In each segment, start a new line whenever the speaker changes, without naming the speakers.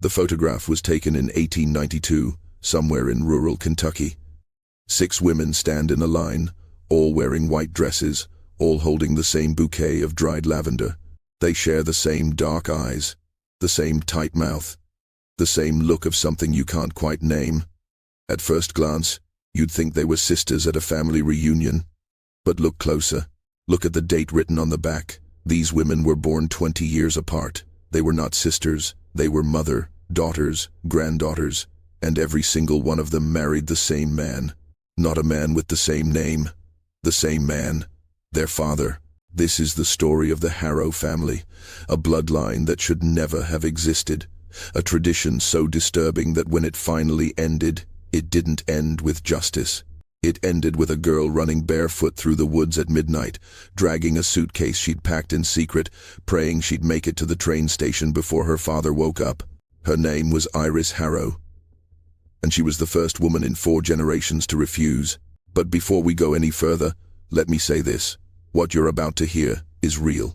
The photograph was taken in 1892, somewhere in rural Kentucky. 6 women stand in a line, all wearing white dresses, all holding the same bouquet of dried lavender. They share the same dark eyes, the same tight mouth, the same look of something you can't quite name. At first glance, you'd think they were sisters at a family reunion. But look closer. Look at the date written on the back. These women were born 20 years apart. They were not sisters. They were mother, daughters, granddaughters, and every single one of them married the same man. Not a man with the same name. The same man. Their father. This is the story of the Harrow family, a bloodline that should never have existed. A tradition so disturbing that when it finally ended, it didn't end with justice. It ended with a girl running barefoot through the woods at midnight, dragging a suitcase she'd packed in secret, praying she'd make it to the train station before her father woke up. Her name was Iris Harrow, and she was the first woman in 4 generations to refuse. But before we go any further, let me say this. What you're about to hear is real.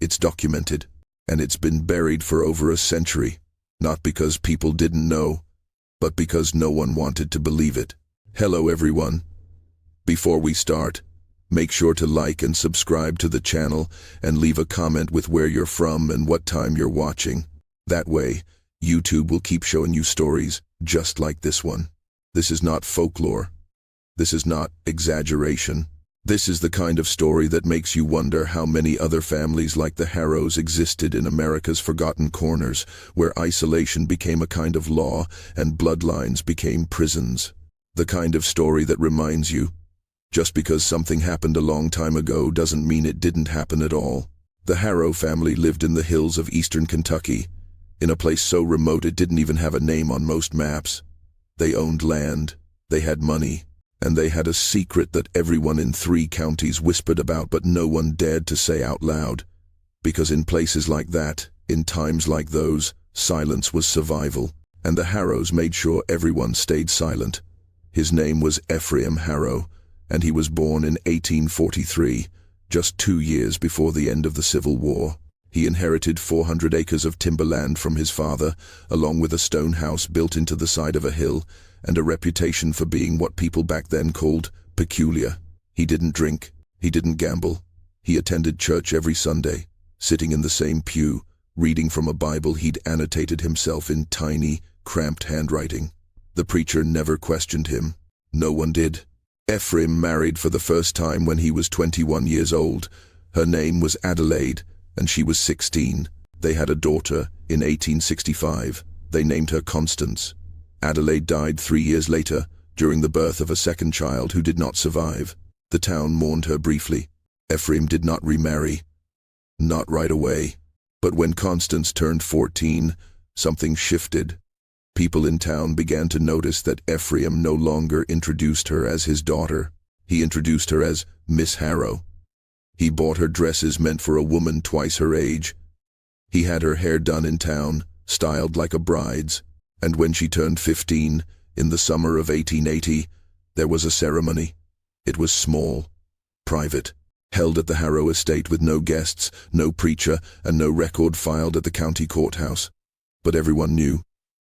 It's documented, and it's been buried for over a century. Not because people didn't know, but because no one wanted to believe it. Hello everyone. Before we start, make sure to like and subscribe to the channel and leave a comment with where you're from and what time you're watching. That way, YouTube will keep showing you stories just like this one. This is not folklore. This is not exaggeration. This is the kind of story that makes you wonder how many other families like the Harrows existed in America's forgotten corners, where isolation became a kind of law and bloodlines became prisons. The kind of story that reminds you, just because something happened a long time ago doesn't mean it didn't happen at all. The Harrow family lived in the hills of eastern Kentucky, in a place so remote it didn't even have a name on most maps. They owned land, they had money, and they had a secret that everyone in 3 counties whispered about but no one dared to say out loud. Because in places like that, in times like those, silence was survival, and the Harrows made sure everyone stayed silent. His name was Ephraim Harrow, and he was born in 1843, just 2 years before the end of the Civil War. He inherited 400 acres of timberland from his father, along with a stone house built into the side of a hill, and a reputation for being what people back then called peculiar. He didn't drink, he didn't gamble. He attended church every Sunday, sitting in the same pew, reading from a Bible he'd annotated himself in tiny, cramped handwriting. The preacher never questioned him. No one did. Ephraim married for the first time when he was 21 years old. Her name was Adelaide, and she was 16. They had a daughter in 1865. They named her Constance. Adelaide died 3 years later, during the birth of a second child who did not survive. The town mourned her briefly. Ephraim did not remarry. Not right away. But when Constance turned 14, something shifted. People in town began to notice that Ephraim no longer introduced her as his daughter. He introduced her as Miss Harrow. He bought her dresses meant for a woman twice her age. He had her hair done in town, styled like a bride's. And when she turned 15, in the summer of 1880, there was a ceremony. It was small, private, held at the Harrow estate with no guests, no preacher, and no record filed at the county courthouse. But everyone knew.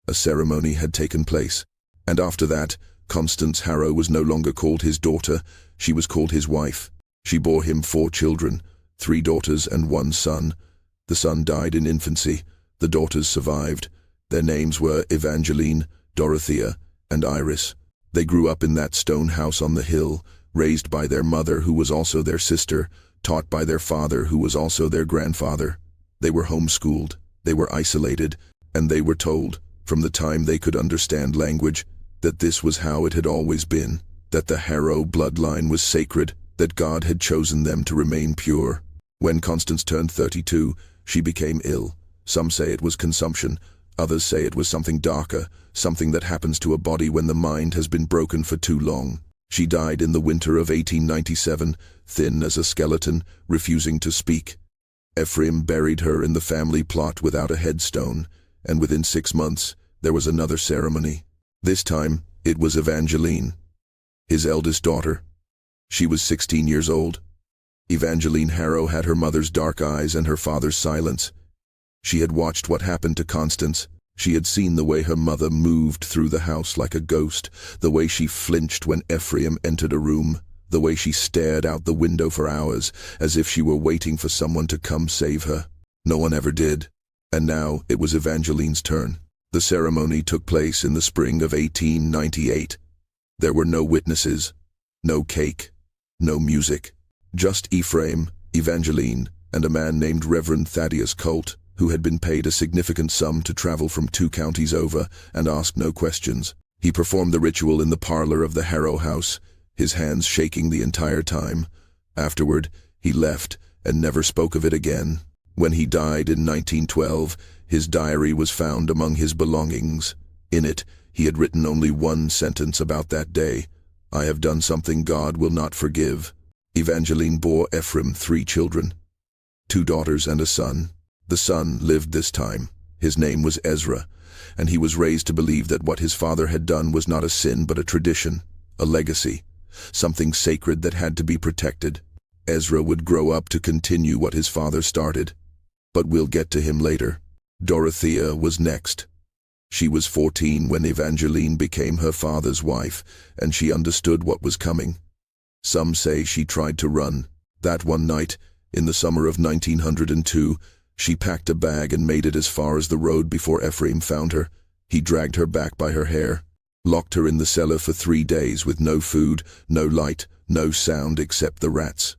A ceremony had taken place. And after that, Constance Harrow was no longer called his daughter, she was called his wife. She bore him 4 children, 3 daughters and 1 son. The son died in infancy. The daughters survived. Their names were Evangeline, Dorothea, and Iris. They grew up in that stone house on the hill, raised by their mother who was also their sister, taught by their father who was also their grandfather. They were homeschooled, they were isolated, and they were told, from the time they could understand language, that this was how it had always been, that the Harrow bloodline was sacred, that God had chosen them to remain pure. When Constance turned 32, she became ill. Some say it was consumption, others say it was something darker, something that happens to a body when the mind has been broken for too long. She died in the winter of 1897, thin as a skeleton, refusing to speak. Ephraim buried her in the family plot without a headstone, and within 6 months, there was another ceremony. This time, it was Evangeline, his eldest daughter. She was 16 years old. Evangeline Harrow had her mother's dark eyes and her father's silence. She had watched what happened to Constance, She had seen the way her mother moved through the house like a ghost, the way she flinched when Ephraim entered a room, the way she stared out the window for hours, as if she were waiting for someone to come save her. No one ever did. And now it was Evangeline's turn. The ceremony took place in the spring of 1898. There were no witnesses, no cake, no music. Just Ephraim, Evangeline, and a man named Reverend Thaddeus Colt, who had been paid a significant sum to travel from 2 counties over and ask no questions. He performed the ritual in the parlor of the Harrow house, his hands shaking the entire time. Afterward, he left and never spoke of it again. When he died in 1912, his diary was found among his belongings. In it, he had written only one sentence about that day: "I have done something God will not forgive." Evangeline bore Ephraim 3 children, 2 daughters and a son. The son lived this time. His name was Ezra, and he was raised to believe that what his father had done was not a sin but a tradition, a legacy, something sacred that had to be protected. Ezra would grow up to continue what his father started. But we'll get to him later. Dorothea was next. She was 14 when Evangeline became her father's wife, and she understood what was coming. Some say she tried to run. That one night, in the summer of 1902, she packed a bag and made it as far as the road before Ephraim found her. He dragged her back by her hair, locked her in the cellar for 3 days with no food, no light, no sound except the rats.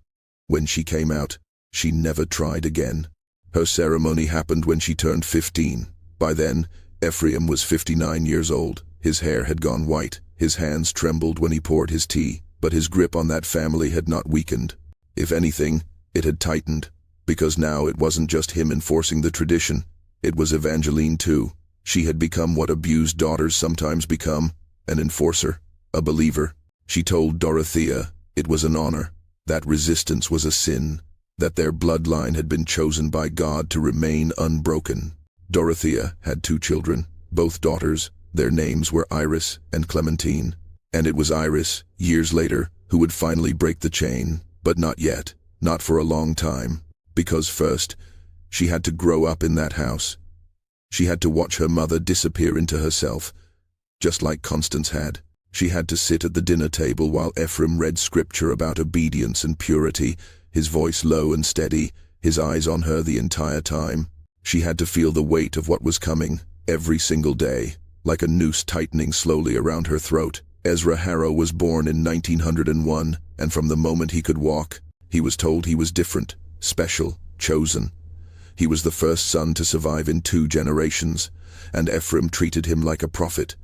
When she came out, she never tried again. Her ceremony happened when she turned 15. By then, Ephraim was 59 years old. His hair had gone white. His hands trembled when he poured his tea, but his grip on that family had not weakened. If anything, it had tightened, because now it wasn't just him enforcing the tradition. It was Evangeline too. She had become what abused daughters sometimes become, an enforcer, a believer. She told Dorothea it was an honor, that resistance was a sin, that their bloodline had been chosen by God to remain unbroken. Dorothea had 2 children, both daughters. Their names were Iris and Clementine. And it was Iris, years later, who would finally break the chain. But not yet, not for a long time. Because first, she had to grow up in that house. She had to watch her mother disappear into herself, just like Constance had. She had to sit at the dinner table while Ephraim read scripture about obedience and purity, his voice low and steady, his eyes on her the entire time. She had to feel the weight of what was coming, every single day, like a noose tightening slowly around her throat. Ezra Harrow was born in 1901, and from the moment he could walk, he was told he was different, special, chosen. He was the first son to survive in 2 generations, and Ephraim treated him like a prophet.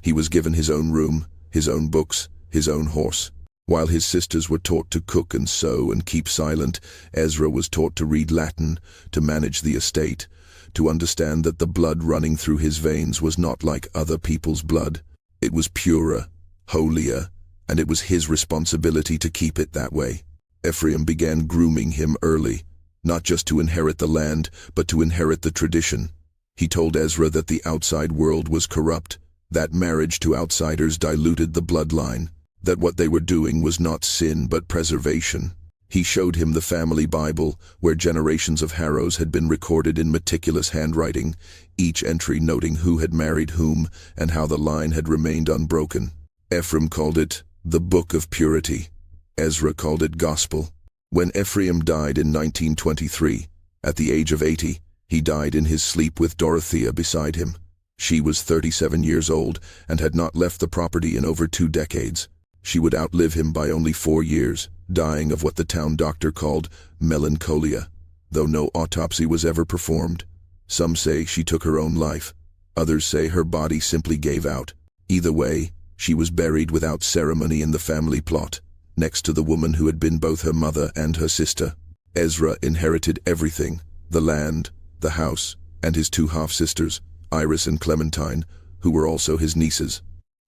He was given his own room, his own books, his own horse. While his sisters were taught to cook and sew and keep silent, Ezra was taught to read Latin, to manage the estate, to understand that the blood running through his veins was not like other people's blood. It was purer, holier, and it was his responsibility to keep it that way. Ephraim began grooming him early, not just to inherit the land, but to inherit the tradition. He told Ezra that the outside world was corrupt, that marriage to outsiders diluted the bloodline, that what they were doing was not sin but preservation. He showed him the family Bible, where generations of Harrows had been recorded in meticulous handwriting, each entry noting who had married whom and how the line had remained unbroken. Ephraim called it the Book of Purity. Ezra called it Gospel. When Ephraim died in 1923, at the age of 80, he died in his sleep with Dorothea beside him. She was 37 years old and had not left the property in over 2 decades. She would outlive him by only 4 years, dying of what the town doctor called melancholia, though no autopsy was ever performed. Some say she took her own life. Others say her body simply gave out. Either way, she was buried without ceremony in the family plot, next to the woman who had been both her mother and her sister. Ezra inherited everything, the land, the house, and his 2 half-sisters, Iris and Clementine, who were also his nieces.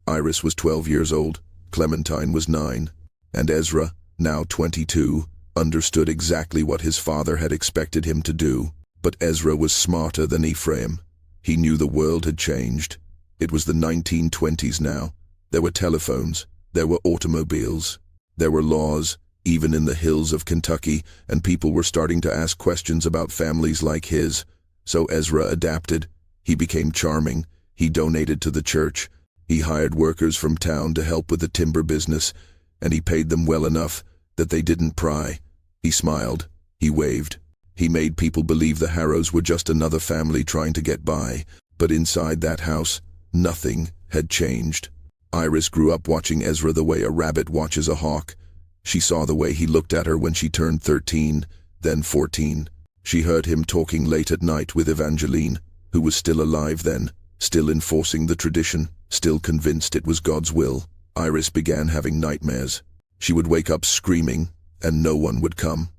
Iris was 12 years old, Clementine was 9, and Ezra, now 22, understood exactly what his father had expected him to do. But Ezra was smarter than Ephraim. He knew the world had changed. It was the 1920s now. There were telephones, there were automobiles, there were laws, even in the hills of Kentucky, and people were starting to ask questions about families like his. So Ezra adapted. He became charming. He donated to the church. He hired workers from town to help with the timber business, and he paid them well enough that they didn't pry. He smiled. He waved. He made people believe the Harrows were just another family trying to get by, but inside that house, nothing had changed. Iris grew up watching Ezra the way a rabbit watches a hawk. She saw the way he looked at her when she turned 13, then 14. She heard him talking late at night with Evangeline, who was still alive then, still enforcing the tradition, still convinced it was God's will. Iris began having nightmares. She would wake up screaming, and no one would come.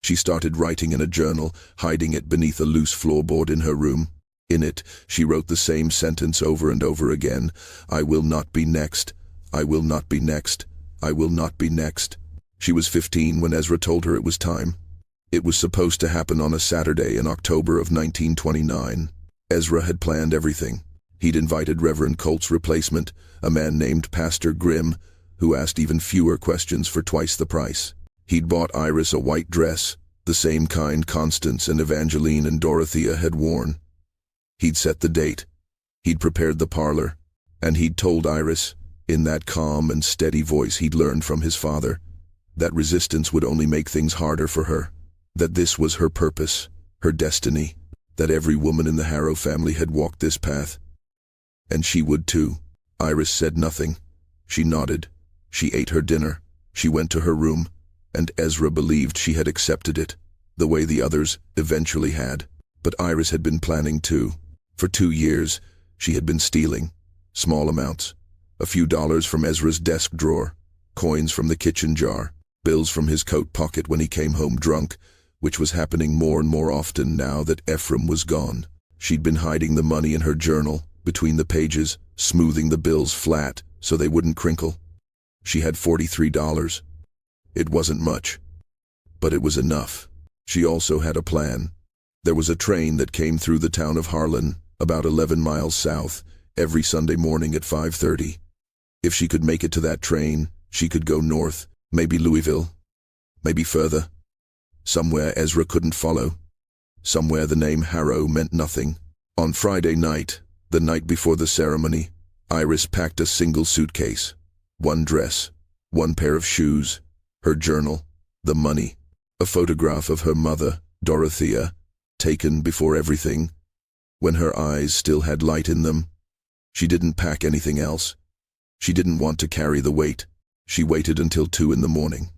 She started writing in a journal, hiding it beneath a loose floorboard in her room. In it, she wrote the same sentence over and over again. I will not be next. I will not be next. I will not be next. She was 15 when Ezra told her it was time. It was supposed to happen on a Saturday in October of 1929. Ezra had planned everything. He'd invited Reverend Colt's replacement, a man named Pastor Grimm, who asked even fewer questions for twice the price. He'd bought Iris a white dress, the same kind Constance and Evangeline and Dorothea had worn. He'd set the date. He'd prepared the parlor. And he'd told Iris, in that calm and steady voice he'd learned from his father, that resistance would only make things harder for her, that this was her purpose, her destiny, that every woman in the Harrow family had walked this path. And she would too. Iris said nothing. She nodded. She ate her dinner. She went to her room, and Ezra believed she had accepted it, the way the others eventually had. But Iris had been planning too. For 2 years, she had been stealing, small amounts, a few dollars from Ezra's desk drawer, coins from the kitchen jar, bills from his coat pocket when he came home drunk, which was happening more and more often now that Ephraim was gone. She'd been hiding the money in her journal, between the pages, smoothing the bills flat so they wouldn't crinkle. She had $43. It wasn't much, but it was enough. She also had a plan. There was a train that came through the town of Harlan, about 11 miles south, every Sunday morning at 5:30. If she could make it to that train, she could go north, maybe Louisville, maybe further. Somewhere Ezra couldn't follow. Somewhere the name Harrow meant nothing. On Friday night, the night before the ceremony, Iris packed a single suitcase. One dress, one pair of shoes, her journal, the money, a photograph of her mother, Dorothea, taken before everything, when her eyes still had light in them. She didn't pack anything else. She didn't want to carry the weight. She waited until 2 in the morning.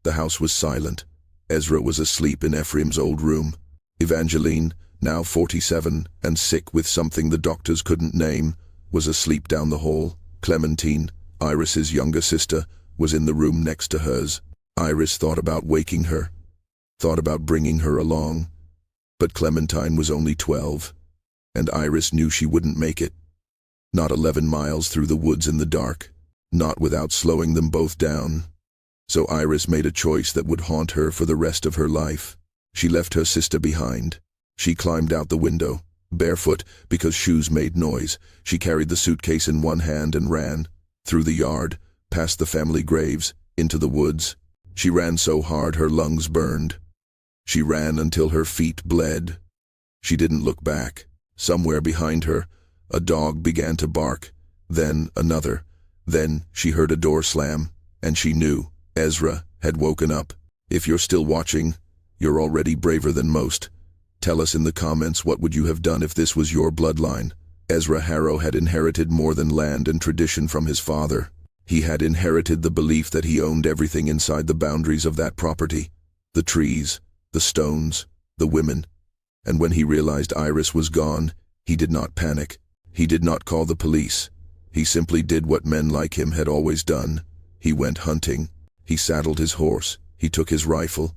The house was silent. Ezra was asleep in Ephraim's old room. Evangeline, now 47 and sick with something the doctors couldn't name, was asleep down the hall. Clementine, Iris's younger sister, was in the room next to hers. Iris thought about waking her, thought about bringing her along. But Clementine was only 12, and Iris knew she wouldn't make it. Not 11 miles through the woods in the dark, not without slowing them both down. So Iris made a choice that would haunt her for the rest of her life. She left her sister behind. She climbed out the window, barefoot because shoes made noise. She carried the suitcase in one hand and ran, through the yard, past the family graves, into the woods. She ran so hard her lungs burned. She ran until her feet bled. She didn't look back. Somewhere behind her, a dog began to bark, then another. Then she heard a door slam, and she knew Ezra had woken up. If you're still watching, you're already braver than most. Tell us in the comments what would you have done if this was your bloodline. Ezra Harrow had inherited more than land and tradition from his father. He had inherited the belief that he owned everything inside the boundaries of that property. The trees, the stones, the women. And when he realized Iris was gone, he did not panic. He did not call the police. He simply did what men like him had always done. He went hunting. He saddled his horse. He took his rifle.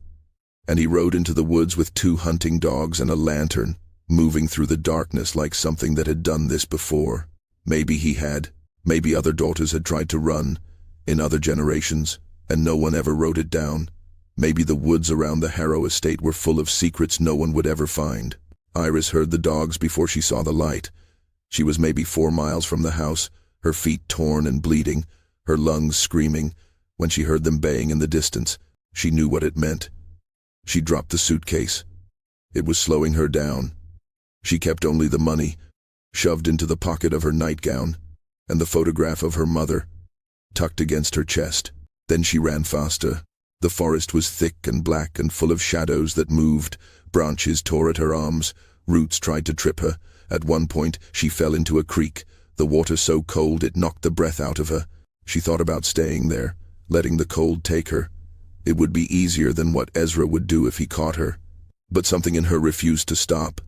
And he rode into the woods with 2 hunting dogs and a lantern, moving through the darkness like something that had done this before. Maybe he had. Maybe other daughters had tried to run, in other generations, and no one ever wrote it down. Maybe the woods around the Harrow estate were full of secrets no one would ever find. Iris heard the dogs before she saw the light. She was maybe 4 miles from the house, her feet torn and bleeding, her lungs screaming. When she heard them baying in the distance, she knew what it meant. She dropped the suitcase. It was slowing her down. She kept only the money, shoved into the pocket of her nightgown, and the photograph of her mother, tucked against her chest. Then she ran faster. The forest was thick and black and full of shadows that moved. Branches tore at her arms. Roots tried to trip her. At one point, she fell into a creek, the water so cold it knocked the breath out of her. She thought about staying there, letting the cold take her. It would be easier than what Ezra would do if he caught her. But something in her refused to stop.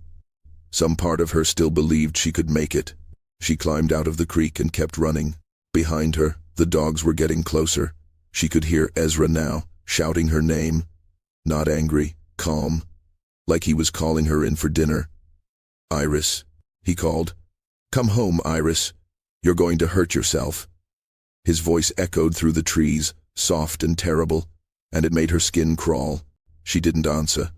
Some part of her still believed she could make it. She climbed out of the creek and kept running. Behind her, the dogs were getting closer. She could hear Ezra now, shouting her name. Not angry, calm, like he was calling her in for dinner. "Iris," he called. "Come home, Iris. You're going to hurt yourself." His voice echoed through the trees, soft and terrible, and it made her skin crawl. She didn't answer.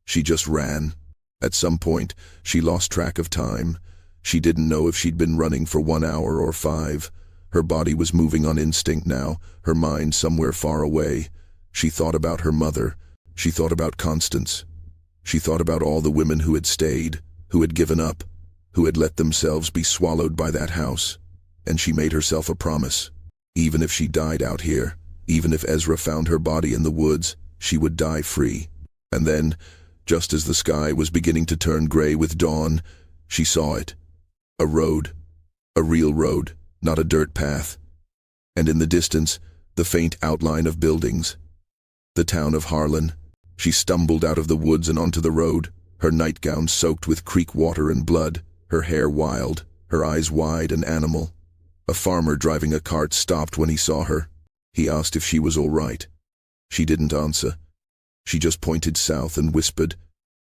She just ran. At some point, she lost track of time. She didn't know if she'd been running for 1 hour or 5. Her body was moving on instinct now, her mind somewhere far away. She thought about her mother. She thought about Constance. She thought about all the women who had stayed, who had given up, who had let themselves be swallowed by that house. And she made herself a promise. Even if she died out here, even if Ezra found her body in the woods, she would die free. And then, just as the sky was beginning to turn gray with dawn, she saw it. A road. A real road, not a dirt path. And in the distance, the faint outline of buildings. The town of Harlan. She stumbled out of the woods and onto the road, her nightgown soaked with creek water and blood, her hair wild, her eyes wide and animal. A farmer driving a cart stopped when he saw her. He asked if she was all right. She didn't answer. She just pointed south and whispered,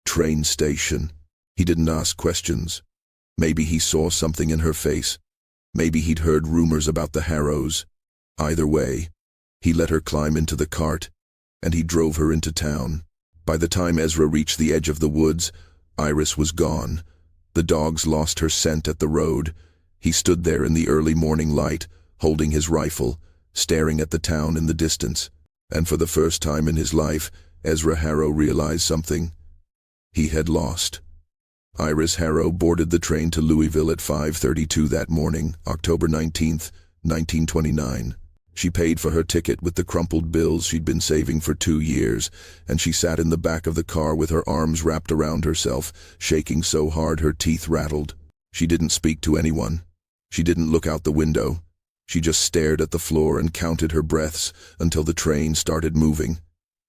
"Train station." He didn't ask questions. Maybe he saw something in her face. Maybe he'd heard rumors about the Harrows. Either way, he let her climb into the cart, and he drove her into town. By the time Ezra reached the edge of the woods, Iris was gone. The dogs lost her scent at the road. He stood there in the early morning light, holding his rifle, staring at the town in the distance. And for the first time in his life, Ezra Harrow realized something. He had lost. Iris Harrow boarded the train to Louisville at 5:32 that morning, October 19th, 1929. She paid for her ticket with the crumpled bills she'd been saving for 2 years, and she sat in the back of the car with her arms wrapped around herself, shaking so hard her teeth rattled. She didn't speak to anyone. She didn't look out the window. She just stared at the floor and counted her breaths until the train started moving.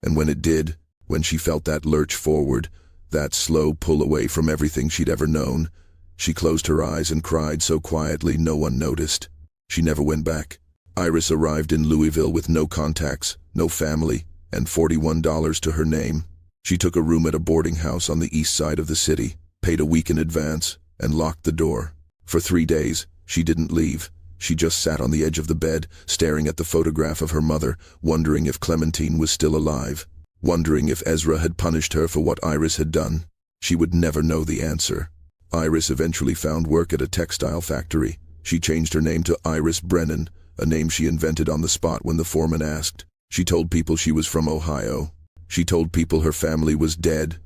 And when it did, when she felt that lurch forward, that slow pull away from everything she'd ever known, she closed her eyes and cried so quietly no one noticed. She never went back. Iris arrived in Louisville with no contacts, no family, and $41 to her name. She took a room at a boarding house on the east side of the city, paid a week in advance, and locked the door. For 3 days, she didn't leave. She just sat on the edge of the bed, staring at the photograph of her mother, wondering if Clementine was still alive, wondering if Ezra had punished her for what Iris had done. She would never know the answer. Iris eventually found work at a textile factory. She changed her name to Iris Brennan, a name she invented on the spot when the foreman asked. She told people she was from Ohio. She told people her family was dead.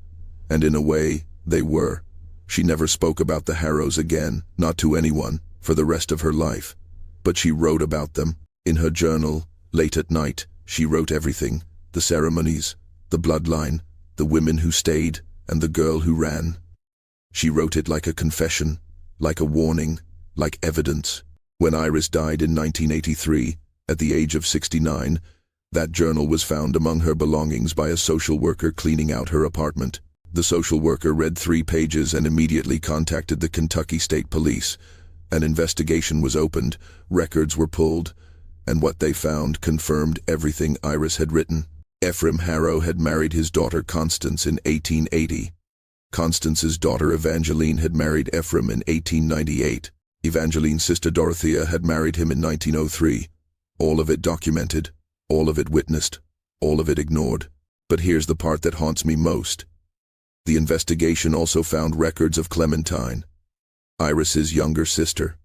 And in a way, they were. She never spoke about the Harrows again, not to anyone, for the rest of her life. But she wrote about them. In her journal, late at night, she wrote everything. The ceremonies, the bloodline, the women who stayed, and the girl who ran. She wrote it like a confession, like a warning, like evidence. When Iris died in 1983, at the age of 69, that journal was found among her belongings by a social worker cleaning out her apartment. The social worker read 3 pages and immediately contacted the Kentucky State Police. An investigation was opened, records were pulled, and what they found confirmed everything Iris had written. Ephraim Harrow had married his daughter Constance in 1880. Constance's daughter Evangeline had married Ephraim in 1898. Evangeline's sister Dorothea had married him in 1903. All of it documented, all of it witnessed, all of it ignored. But here's the part that haunts me most. The investigation also found records of Clementine, Iris's younger sister,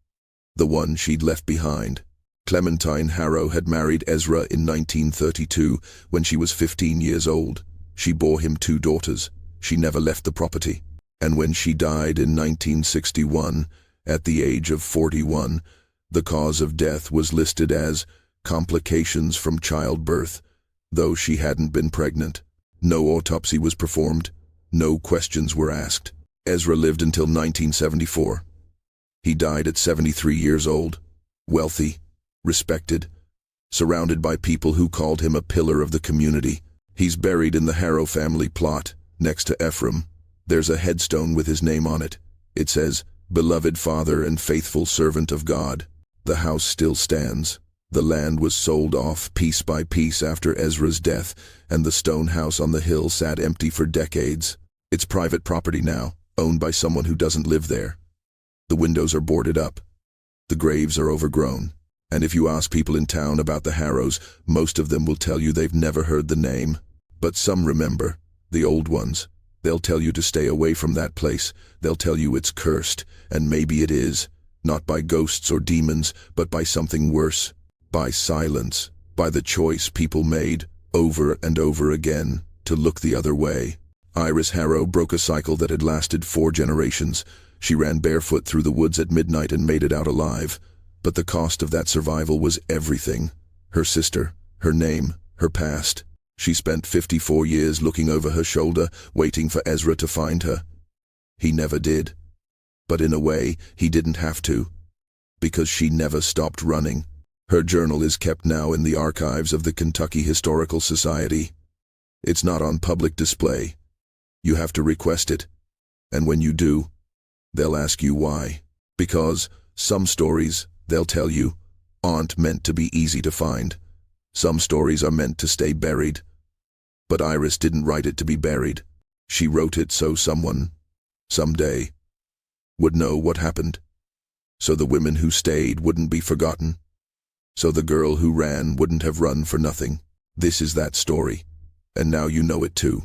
the one she'd left behind. Clementine Harrow had married Ezra in 1932 when she was 15 years old. She bore him 2 daughters. She never left the property. And when she died in 1961, At the age of 41, the cause of death was listed as complications from childbirth, though she hadn't been pregnant. No autopsy was performed. No questions were asked. Ezra lived until 1974. He died at 73 years old, wealthy, respected, surrounded by people who called him a pillar of the community. He's buried in the Harrow family plot, next to Ephraim. There's a headstone with his name on it. It says, "Beloved Father and faithful servant of God." The house still stands. The land was sold off piece by piece after Ezra's death, and the stone house on the hill sat empty for decades. It's private property now, owned by someone who doesn't live there. The windows are boarded up. The graves are overgrown. And if you ask people in town about the Harrows, most of them will tell you they've never heard the name. But some remember, the old ones. They'll tell you to stay away from that place. They'll tell you it's cursed, and maybe it is. Not by ghosts or demons, but by something worse. By silence. By the choice people made, over and over again, to look the other way. Iris Harrow broke a cycle that had lasted 4 generations. She ran barefoot through the woods at midnight and made it out alive. But the cost of that survival was everything. Her sister, her name, her past. She spent 54 years looking over her shoulder, waiting for Ezra to find her. He never did. But in a way, he didn't have to. Because she never stopped running. Her journal is kept now in the archives of the Kentucky Historical Society. It's not on public display. You have to request it. And when you do, they'll ask you why. Because some stories, they'll tell you, aren't meant to be easy to find. Some stories are meant to stay buried. But Iris didn't write it to be buried. She wrote it so someone, someday, would know what happened. So the women who stayed wouldn't be forgotten. So the girl who ran wouldn't have run for nothing. This is that story. And now you know it too.